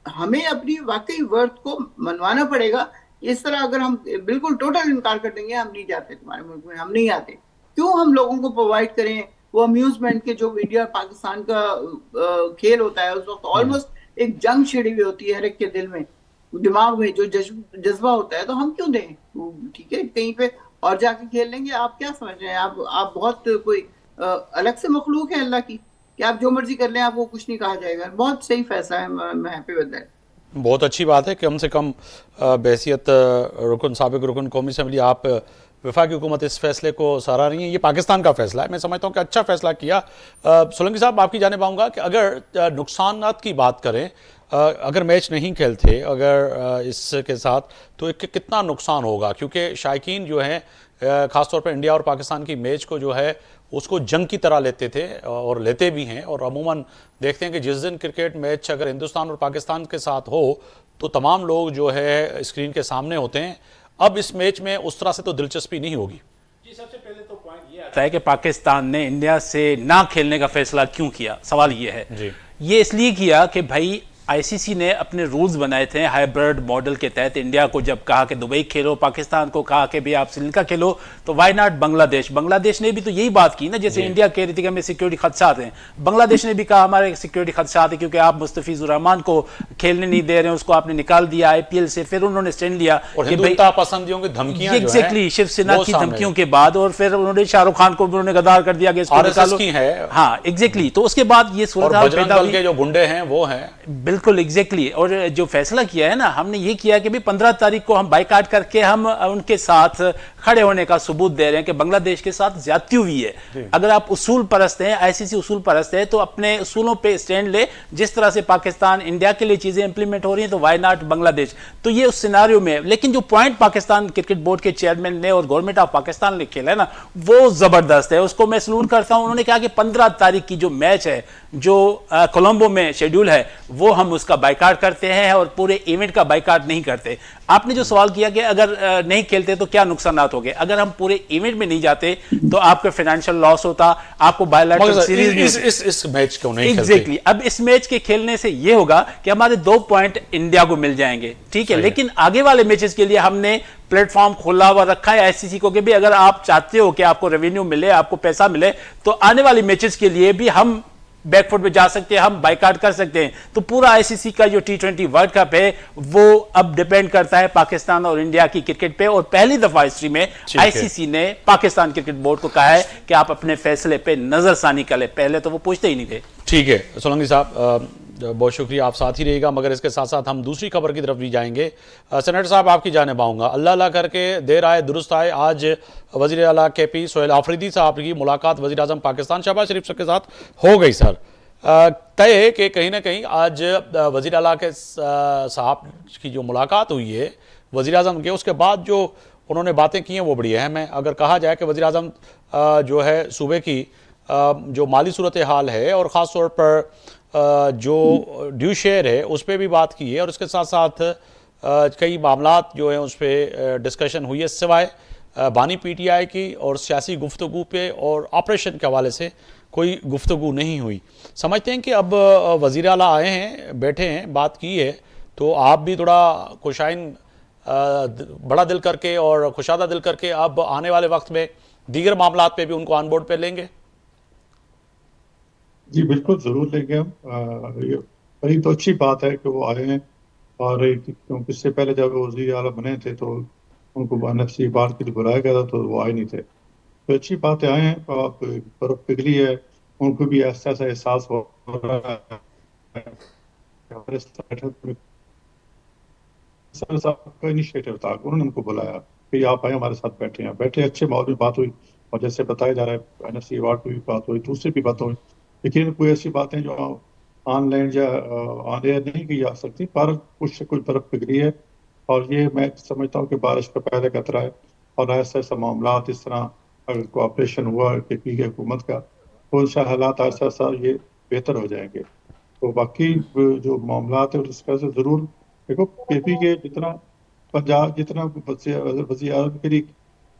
हमें अपनी वाकई वर्थ को मनवाना पड़ेगा। इस तरह अगर हम बिल्कुल टोटल इनकार कर देंगे, हम नहीं जाते तुम्हारे मुल्क में, हम नहीं आते, क्यों हम लोगों को प्रोवाइड करें वो अम्यूजमेंट के जो इंडिया और पाकिस्तान का खेल होता है, उस वक्त ऑलमोस्ट एक जंग छिड़ी हुई होती है हर एक के दिल में, दिमाग में जो जज्बा होता है, तो हम क्यों दें? ठीक है, कहीं पे और जाके खेल लेंगे। आप क्या समझ रहे हैं? आप बहुत कोई अलग से मखलूक है अल्लाह की कि आप जो मर्जी कर लें, आपको कुछ नहीं कहा जाएगा। बहुत सही फैसला है, मैं हैप्पी विद दैट। बहुत अच्छी बात है कि कम से कम बहैसियत रुकन साबिक रुकन कौमी असम्बली आप वफाकी हुकूमत इस फैसले को सराह रही है। ये पाकिस्तान का फैसला है, मैं समझता हूँ कि अच्छा फैसला किया। सोलंकी साहब आपकी जाने पाऊँगा कि अगर नुकसानात की बात करें, अगर मैच नहीं खेलते अगर इसके साथ, तो कितना नुकसान होगा? क्योंकि शायकीन जो हैं ख़ासतौर पर इंडिया और पाकिस्तान की मैच को जो है उसको जंग की तरह लेते थे और लेते भी हैं, और अमूमन देखते हैं कि जिस दिन क्रिकेट मैच अगर हिंदुस्तान और पाकिस्तान के साथ हो तो तमाम लोग जो है स्क्रीन के सामने होते हैं। अब इस मैच में उस तरह से तो दिलचस्पी नहीं होगी। जी, सबसे पहले तो पॉइंट ये आता है कि पाकिस्तान ने इंडिया से ना खेलने का फैसला क्यों किया। सवाल ये है, जी ये इसलिए किया कि भाई आईसीसी ने अपने रूल्स बनाए थे हाइब्रिड मॉडल के तहत। इंडिया को जब कहा कि दुबई खेलो, पाकिस्तान को कहा कि भी आप श्रीलंका खेलो, तो वाई नॉट बांग्लादेश। बांग्लादेश ने भी तो यही बात की ना, जैसे इंडिया कह रही थी कि हमें सिक्योरिटी खदशात हैं, बांग्लादेश ने भी कहा हमारे सिक्योरिटी खदशात है क्योंकि आप मुस्तफिजुर रहमान को खेलने नहीं दे रहे हैं, उसको आपने निकाल दिया आईपीएल से। फिर उन्होंने स्टैंड लिया और कि भाई हिंदुत्व पसंदियों की धमकियां जो हैं, एग्जैक्टली शिवसेना वो की सामने धमकियों के बाद, और फिर उन्होंने शाहरुख खान को भी उन्होंने गद्दार कर दिया कि इसको आरएसएस निकालो। की है। हाँ एग्जैक्टली, तो उसके बाद ये और सूरत हाल बजरंग पैदा दल हुई। के जो गुंडे हैं वो हैं। बिल्कुल एग्जैक्टली। और जो फैसला किया है ना, हमने ये किया कि भी 15 तारीख को हम बाइकाट करके हम उनके साथ खड़े होने का सबूत दे रहे हैं कि बांग्लादेश के साथ ज्यादती हुई है। अगर आप उसूल परस्त हैं, आईसीसी उसूल परस्त है, तो अपने उसूलों पे स्टैंड ले। जिस तरह से पाकिस्तान इंडिया के लिए चीजें इंप्लीमेंट हो रही हैं, तो वाई नॉट बांग्लादेश। तो ये उस सिनारियो में, लेकिन जो पॉइंट पाकिस्तान क्रिकेट बोर्ड के चेयरमैन ने और गवर्नमेंट ऑफ पाकिस्तान ने खेला है ना, वो जबरदस्त है, उसको मैं सलूट करता हूं। उन्होंने कहा कि 15 तारीख की जो मैच है, जो कोलंबो में शेड्यूल है, वो हम उसका बाइकाट करते हैं और पूरे इवेंट का बाइकाट नहीं करते। आपने जो सवाल किया कि अगर नहीं खेलते तो क्या नुकसान होंगे, अगर हम पूरे इवेंट में नहीं जाते तो आपका फाइनेंशियल लॉस होता, आपको बायलैटरल सीरीज इस मैच क्यों नहीं खेलते? एग्जैक्टली। अब इस मैच के खेलने से ये होगा कि हमारे 2 पॉइंट इंडिया को मिल जाएंगे, ठीक है। लेकिन आगे वाले मैचेस के लिए हमने प्लेटफॉर्म खोला हुआ रखा है आईसीसी को कि भी अगर आप चाहते हो कि आपको रेवेन्यू मिले, आपको पैसा मिले, तो आने वाली मैचेस के लिए भी हम बैकफुट पे जा सकते हैं, हम बाइकाट कर सकते हैं। तो पूरा आईसीसी का जो T20 वर्ल्ड कप है वो अब डिपेंड करता है पाकिस्तान और इंडिया की क्रिकेट पे। और पहली दफा हिस्ट्री में आईसीसी ने पाकिस्तान क्रिकेट बोर्ड को कहा है कि आप अपने फैसले पे नजरसानी करें। पहले तो वो पूछते ही नहीं थे। ठीक है सोलंकी साहब, बहुत शुक्रिया, आप साथ ही रहिएगा। मगर इसके साथ साथ हम दूसरी खबर की तरफ भी जाएंगे। सेनेटर साहब, आपकी जानिब आऊँगा। अल्लाह अल्लाह करके देर आए दुरुस्त आए। आज वज़ीर आला KP सोहेल आफरीदी साहब की मुलाकात वज़ीर आज़म पाकिस्तान शहबाज शरीफ के साथ हो गई। सर, तय है कि कहीं ना कहीं आज वज़ीर आला के साहब की जो मुलाकात हुई है वज़ीर आज़म के, उसके बाद जो उन्होंने बातें की हैं वो बड़ी अहम है। अगर कहा जाए कि वज़ीर आज़म जो है सूबे की जो माली सूरत हाल है और ख़ास तौर पर जो ड्यू शेयर है उस पर भी बात की है, और इसके साथ साथ कई मामलात जो हैं उस पर डिस्कशन हुई है, सिवाय बानी PTI की और सियासी गुफ्तगू पे और ऑपरेशन के हवाले से कोई गुफ्तगू नहीं हुई। समझते हैं कि अब वज़ीर आला आए हैं, बैठे हैं, बात की है, तो आप भी थोड़ा खुशाइन बड़ा दिल करके और खुशादा दिल करके अब आने वाले वक्त में दीगर मामलात पे भी उनको ऑन बोर्ड पे लेंगे? जी बिल्कुल ज़रूर लेंगे हम। ये बड़ी तो अच्छी बात है कि वो आए हैं। और क्योंकि इससे पहले जब वो वज़ीर आला बने थे तो उनको NFC बात के लिए बुलाया गया था, तो वो आए नहीं थे। तो अच्छी बात है, आए हैं। आप बर्फ पिघली है, उनको भी ऐसा ऐसा एहसास हो रहा है। हमारे बैठक में सर साहब का इनिशिएटिव था, उन्होंने हमको बुलाया कि आप आए, हमारे साथ बैठे हैं। बैठे, अच्छे माहौल में बात हुई, और जैसे बताया जा रहा है NFC अवार्ड पर भी बात हुई, दूसरी भी बात हुई। लेकिन कोई ऐसी बातें जो ऑनलाइन या ऑन एयर नहीं की जा सकती, पर कुछ से कुछ बर्फ पिघली है। और ये मैं समझता हूँ कि बारिश का पहले खतरा है, और ऐसा ऐसा मामला इस तरह अगर कोऑपरेशन हुआ KP की हुकूमत का, तो इंशाअल्लाह हालात ऐसा ऐसा ये बेहतर हो जाएंगे। तो बाकी जो मामला है उसका से ज़रूर देखो, KP के जितना पंजाब, जितना वज़ीर आज़म के लिए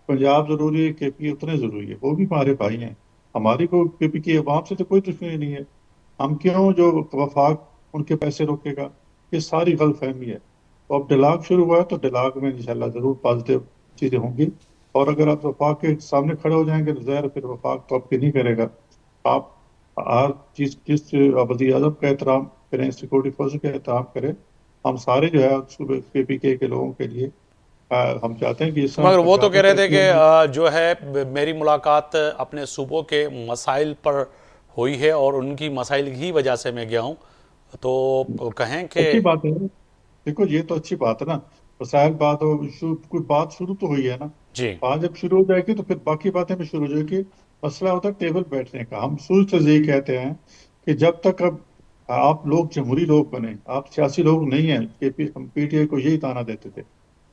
पंजाब ज़रूरी है, KP उतने ज़रूरी है। वो भी हमारे भाई हैं। हमारी को KP की अवाम से तो कोई दुश्मनी नहीं है। हम क्यों जो वफाक उनके पैसे रोकेगा? ये सारी गलतफहमी है। तो अब डिलाग शुरू हुआ है, तो डिलाग में इंशाल्लाह ज़रूर पॉजिटिव चीज़ें होंगी। और अगर आप वफाक के सामने खड़े हो जाएंगे तो ज़ाहिर फिर वफाक तो आपकी नहीं करेगा। आप हर चीज़ जिस वज़ीर आज़म का एहतराम करें, सिक्योरिटी फोर्स का एहतराम करें। हम सारे जो है KP के लोगों के लिए हम चाहते हैं कि इस मगर वो तो कह रहे थे कि जो है मेरी मुलाकात अपने सूबों के मसाइल पर हुई है और उनकी मसाइल की वजह से मैं गया हूँ। तो कहें कि अच्छी बात है। देखो ये तो अच्छी बात है ना, मसाइल बात हो, कोई बात शुरू तो हुई है ना। जी बात जब शुरू हो जाएगी तो फिर बाकी बातें भी शुरू हो जाएगी। मसला होता है टेबल बैठने का। हम शुरू से यही कहते हैं कि जब तक अब आप लोग जमहूरी लोग बने, आप सियासी लोग नहीं हैं, हम PTI को यही ताना देते थे,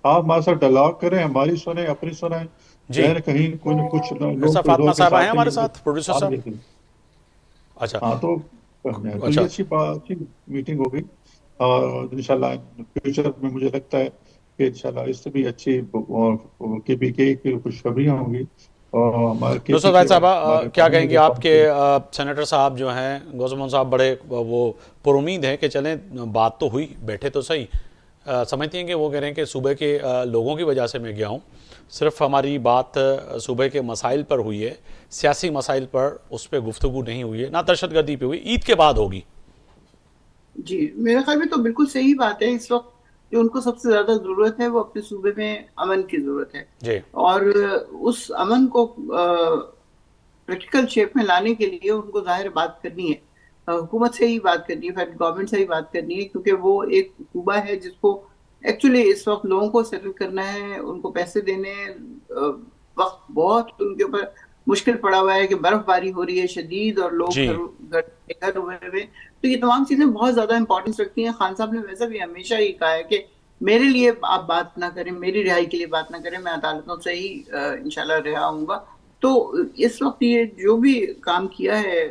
आप हमारे साथ डायलॉग करें, हमारी सुने, अपनी सुने। जी, ज़ाहिर कहीं कोई न कुछ मिर्ज़ा फातिमा साहब आए हमारे साथ, प्रोड्यूसर साहब। अच्छा हाँ तो ये अच्छा अच्छी मीटिंग हो गई। और इंशाल्लाह फ्यूचर में मुझे लगता है कि इंशाल्लाह इससे भी अच्छी KP की खुशखबरियाँ होंगी। और हमारे नुसरत भाई साहब, हमारे क्या पार्लियामेंट कहेंगे के आपके काउंसिल। सेनेटर साहब जो हैं गौसमोहन साहब, बड़े वो पुरुमीद हैं कि चलें बात तो हुई, बैठे तो सही। समझती हैं कि वो कह रहे हैं कि सूबे के लोगों की वजह से मैं गया हूँ, सिर्फ हमारी बात सूबे के मसाइल पर हुई है, सियासी मसाइल पर उस पर गुफ्तगू नहीं हुई है, ना दहशतगर्दी पे हुई, ईद के बाद होगी। जी, मेरे ख्याल में तो बिल्कुल सही बात है। इस वक्त जो उनको सबसे ज्यादा जरूरत है वो अपने सूबे में अमन की जरूरत है, जी और उस अमन को प्रैक्टिकल शेप में लाने के लिए उनको जाहिर बात करनी है, हुकूमत से ही बात करनी है, फेडरल गवर्नमेंट से ही बात करनी है, क्योंकि वो एक सूबा है जिसको एक्चुअली इस वक्त लोगों को सेटल करना है, उनको पैसे देने हैं। वक्त बहुत उनके ऊपर मुश्किल पड़ा हुआ है कि बर्फबारी हो रही है शदीद और लोग जी। घर घर हुए हुए। तो ये तमाम चीजें बहुत ज्यादा इंपॉर्टेंस रखती हैं। खान साहब ने वैसे भी हमेशा ही कहा है कि मेरे लिए आप बात ना करें, मेरी रिहाई के लिए बात ना करें, मैं अदालतों से ही इंशाल्लाह रिहा होऊंगा। तो इस वक्त ये जो भी काम किया है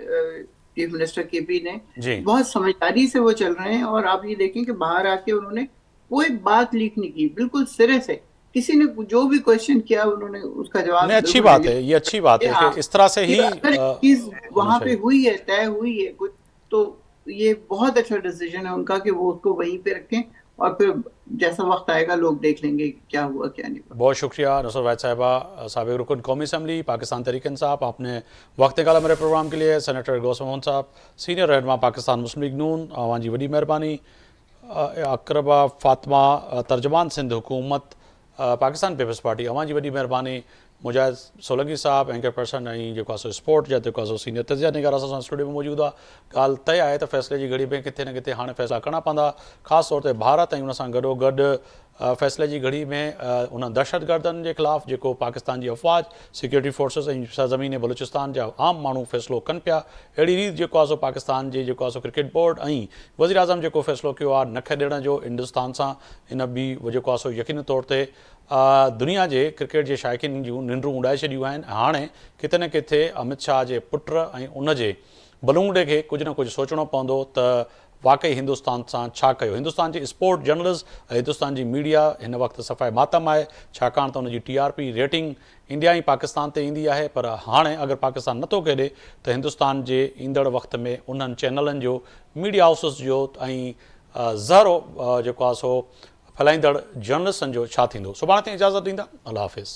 चीफ मिनिस्टर केपी ने, जी बहुत समझदारी से वो चल रहे हैं। और आप ये देखें कि बाहर आके उन्होंने कोई बात लीक नहीं की, बिल्कुल सिरे से किसी ने जो भी क्वेश्चन किया उन्होंने उसका नहीं, जवाब अच्छी बिल्कुल बात है, ये अच्छी बात है कि हाँ, इस तरह से कि ही अगर चीज होनी वहां पे चाहिए। हुई है, तय हुई है कुछ, तो ये बहुत अच्छा डिसीजन है उनका कि वो उसको वहीं पे रखें, और फिर जैसा वक्त आएगा लोग देख लेंगे कि क्या हुआ क्या नहीं हुआ। बहुत शुक्रिया नुसरत वाहिद साहिबा, साबिक रुकन कौमी असम्बली पाकिस्तान तहरीक इंसाफ, आपने वक्त निकाला मेरे प्रोग्राम के लिए। सेनेटर गौसमोहन साहब, सीनियर रहनुमा पाकिस्तान मुस्लिम लीग नून, अवां जी वॾी महिरबानी। अकरबा फातिमा, तर्जमान सिंध हुकूमत, पाकिस्तान पीपल्स पार्टी, अवां जी वॾी महिरबानी। मुजाहिद सोलंकी साहब, एंकर पर्सन ऐं जेको आहे सो स्पोर्ट जा जेको आहे सो सीनियर तजिया निगार असां स्टूडियो में मौजूदु आहे। ॻाल्हि तय आहे त फ़ैसिले जी घड़ी में किथे न किथे हाणे फ़ैसिला करणा पवंदा, ख़ासि तौर ते भारत ऐं उन सां गॾोगॾु फ़ैसिले जी घड़ी में उन दहशतगर्दनि जे ख़िलाफ़ु जेको पाकिस्तान जी अफ़वाज, सिक्योरिटी फोर्सिस ऐं सरज़मीन बलूचिस्तान जा आम माण्हू फ़ैसिलो कनि पिया। अहिड़ी रीति जेको आहे सो पाकिस्तान जे जेको आहे सो क्रिकेट बोर्ड ऐं वज़ीर आज़म जेको फ़ैसिलो कयो आहे न ॾियण जो हिंदुस्तान सां, इन बि जेको आहे सो यकीनी तौर ते दुनिया जे क्रिकेट जे शाइक़ीन जूं निंडूं उॾाए छॾियूं आहिनि। हाणे किथे न किथे अमित शाह जे पुट ऐं उन जे बलूंगड़े खे कुझु न कुझु सोचणो पवंदो त वाकई हिंदुस्तान सां छा कयो। हिंदुस्तान जी स्पोर्ट जर्नलिस्ट ऐं हिंदुस्तान जी मीडिया हिन वक़्तु सफ़ाए मातम आहे, छाकाणि त उनजी TRP रेटिंग इंडिया ऐं पाकिस्तान ते ईंदी आहे। पर हाणे अगरि पाकिस्तान नथो खेॾे त हिंदुस्तान जे ईंदड़ वक़्त में उन्हनि चैनलनि जो, मीडिया हाउसिस जो ऐं ज़रो जेको आहे सो फैलाईंदड़ जर्नलिस्टनि जो छा थींदो। सुभाणे ताईं इजाज़त ॾींदा, अल्लाह हाफ़िज़।